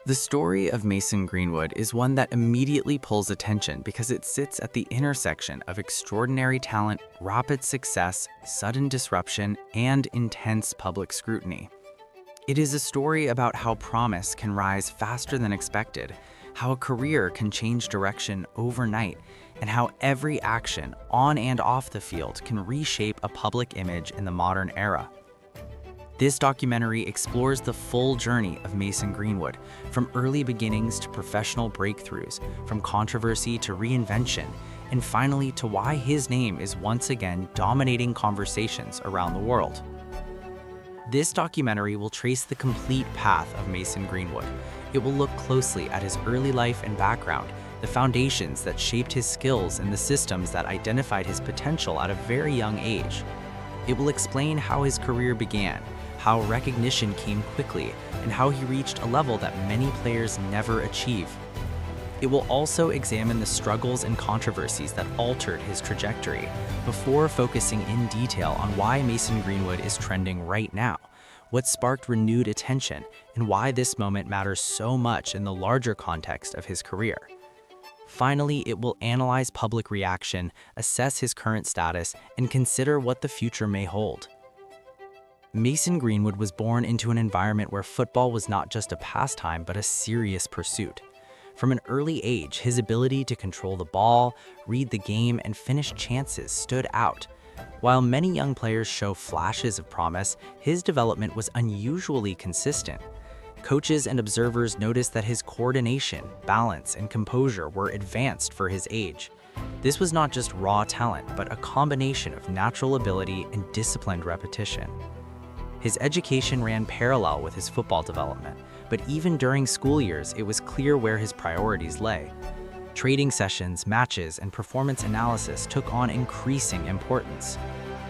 The story of Mason Greenwood is one that immediately pulls attention because it sits at the intersection of extraordinary talent, rapid success, sudden disruption, and intense public scrutiny. It is a story about how promise can rise faster than expected, how a career can change direction overnight, and how every action on and off the field can reshape a public image in the modern era. This documentary explores the full journey of Mason Greenwood, from early beginnings to professional breakthroughs, from controversy to reinvention, and finally to why his name is once again dominating conversations around the world. This documentary will trace the complete path of Mason Greenwood. It will look closely at his early life and background, the foundations that shaped his skills and the systems that identified his potential at a very young age. It will explain how his career began, how recognition came quickly, and how he reached a level that many players never achieve. It will also examine the struggles and controversies that altered his trajectory, before focusing in detail on why Mason Greenwood is trending right now, what sparked renewed attention, and why this moment matters so much in the larger context of his career. Finally, it will analyze public reaction, assess his current status, and consider what the future may hold. Mason Greenwood was born into an environment where football was not just a pastime but a serious pursuit. From an early age, his ability to control the ball, read the game, and finish chances stood out. While many young players show flashes of promise, his development was unusually consistent. Coaches and observers noticed that his coordination, balance, and composure were advanced for his age. This was not just raw talent, but a combination of natural ability and disciplined repetition. His education ran parallel with his football development, but even during school years, it was clear where his priorities lay. Training sessions, matches, and performance analysis took on increasing importance.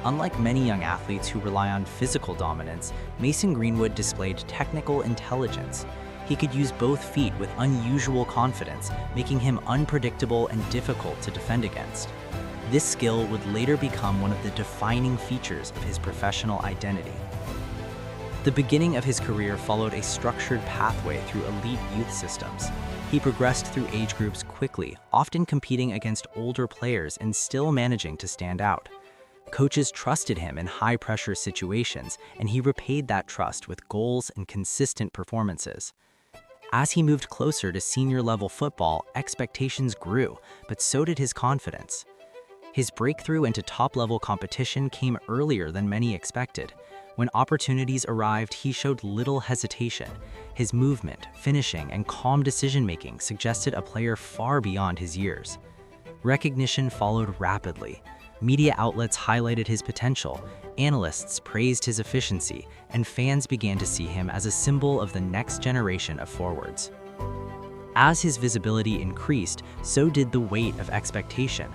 Unlike many young athletes who rely on physical dominance, Mason Greenwood displayed technical intelligence. He could use both feet with unusual confidence, making him unpredictable and difficult to defend against. This skill would later become one of the defining features of his professional identity. The beginning of his career followed a structured pathway through elite youth systems. He progressed through age groups quickly, often competing against older players and still managing to stand out. Coaches trusted him in high-pressure situations, and he repaid that trust with goals and consistent performances. As he moved closer to senior-level football, expectations grew, but so did his confidence. His breakthrough into top-level competition came earlier than many expected. When opportunities arrived, he showed little hesitation. His movement, finishing, and calm decision-making suggested a player far beyond his years. Recognition followed rapidly. Media outlets highlighted his potential, analysts praised his efficiency, and fans began to see him as a symbol of the next generation of forwards. As his visibility increased, so did the weight of expectation.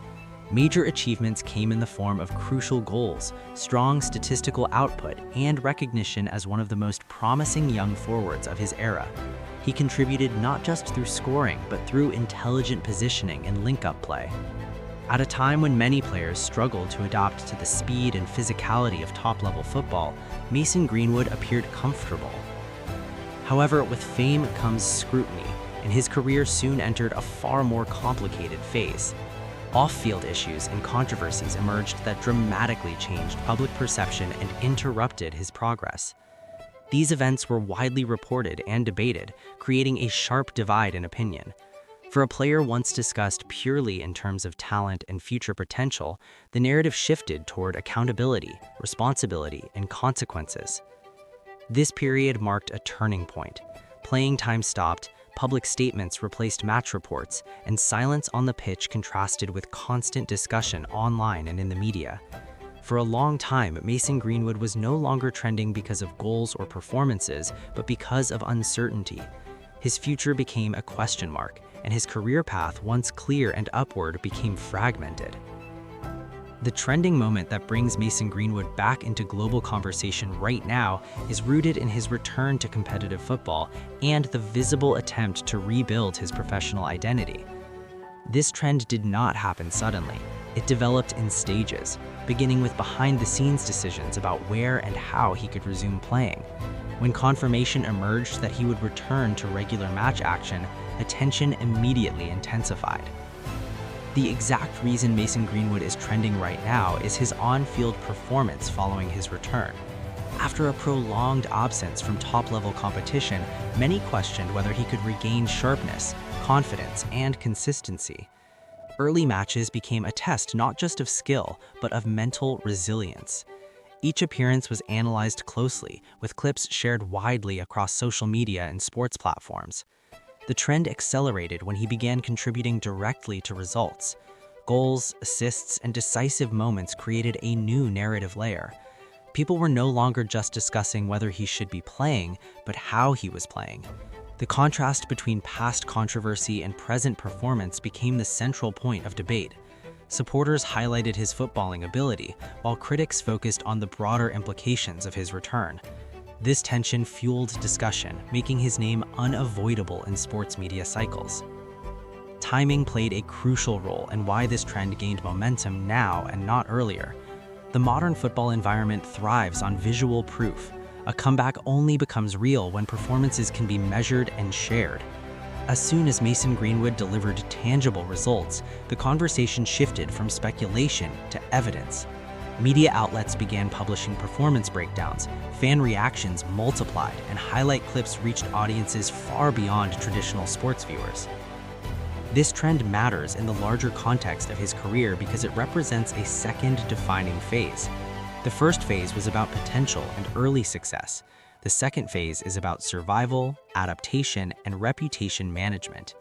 Major achievements came in the form of crucial goals, strong statistical output, and recognition as one of the most promising young forwards of his era. He contributed not just through scoring, but through intelligent positioning and link-up play. At a time when many players struggled to adapt to the speed and physicality of top-level football, Mason Greenwood appeared comfortable. However, with fame comes scrutiny, and his career soon entered a far more complicated phase. Off-field issues and controversies emerged that dramatically changed public perception and interrupted his progress. These events were widely reported and debated, creating a sharp divide in opinion. For a player once discussed purely in terms of talent and future potential, the narrative shifted toward accountability, responsibility, and consequences. This period marked a turning point. Playing time stopped, public statements replaced match reports, and silence on the pitch contrasted with constant discussion online and in the media. For a long time, Mason Greenwood was no longer trending because of goals or performances, but because of uncertainty. His future became a question mark, and his career path, once clear and upward, became fragmented. The trending moment that brings Mason Greenwood back into global conversation right now is rooted in his return to competitive football and the visible attempt to rebuild his professional identity. This trend did not happen suddenly. It developed in stages, beginning with behind-the-scenes decisions about where and how he could resume playing. When confirmation emerged that he would return to regular match action, attention immediately intensified. The exact reason Mason Greenwood is trending right now is his on-field performance following his return. After a prolonged absence from top-level competition, many questioned whether he could regain sharpness, confidence, and consistency. Early matches became a test not just of skill, but of mental resilience. Each appearance was analyzed closely, with clips shared widely across social media and sports platforms. The trend accelerated when he began contributing directly to results. Goals, assists, and decisive moments created a new narrative layer. People were no longer just discussing whether he should be playing, but how he was playing. The contrast between past controversy and present performance became the central point of debate. Supporters highlighted his footballing ability, while critics focused on the broader implications of his return. This tension fueled discussion, making his name unavoidable in sports media cycles. Timing played a crucial role in why this trend gained momentum now and not earlier. The modern football environment thrives on visual proof. A comeback only becomes real when performances can be measured and shared. As soon as Mason Greenwood delivered tangible results, the conversation shifted from speculation to evidence. Media outlets began publishing performance breakdowns, fan reactions multiplied, and highlight clips reached audiences far beyond traditional sports viewers. This trend matters in the larger context of his career because it represents a second defining phase. The first phase was about potential and early success. The second phase is about survival, adaptation, and reputation management.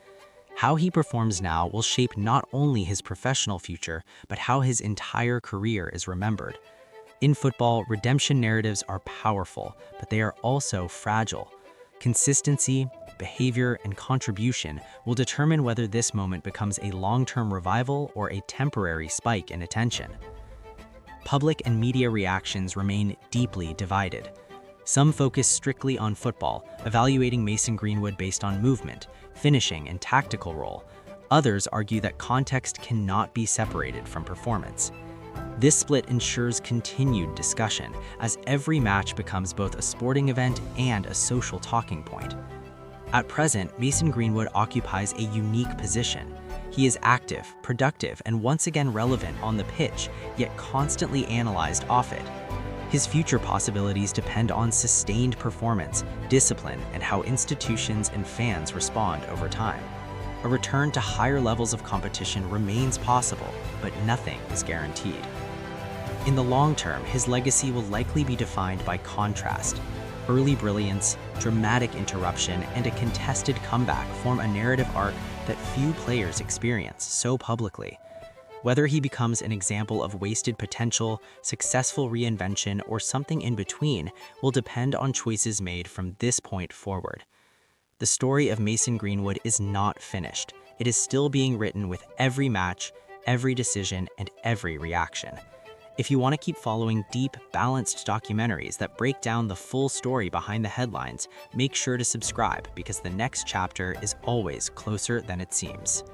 How he performs now will shape not only his professional future, but how his entire career is remembered. In football, redemption narratives are powerful, but they are also fragile. Consistency, behavior, and contribution will determine whether this moment becomes a long-term revival or a temporary spike in attention. Public and media reactions remain deeply divided. Some focus strictly on football, evaluating Mason Greenwood based on movement, finishing, and tactical role. Others argue that context cannot be separated from performance. This split ensures continued discussion, as every match becomes both a sporting event and a social talking point. At present, Mason Greenwood occupies a unique position. He is active, productive, and once again relevant on the pitch, yet constantly analyzed off it. His future possibilities depend on sustained performance, discipline, and how institutions and fans respond over time. A return to higher levels of competition remains possible, but nothing is guaranteed. In the long term, his legacy will likely be defined by contrast. Early brilliance, dramatic interruption, and a contested comeback form a narrative arc that few players experience so publicly. Whether he becomes an example of wasted potential, successful reinvention, or something in between will depend on choices made from this point forward. The story of Mason Greenwood is not finished. It is still being written with every match, every decision, and every reaction. If you want to keep following deep, balanced documentaries that break down the full story behind the headlines, make sure to subscribe because the next chapter is always closer than it seems.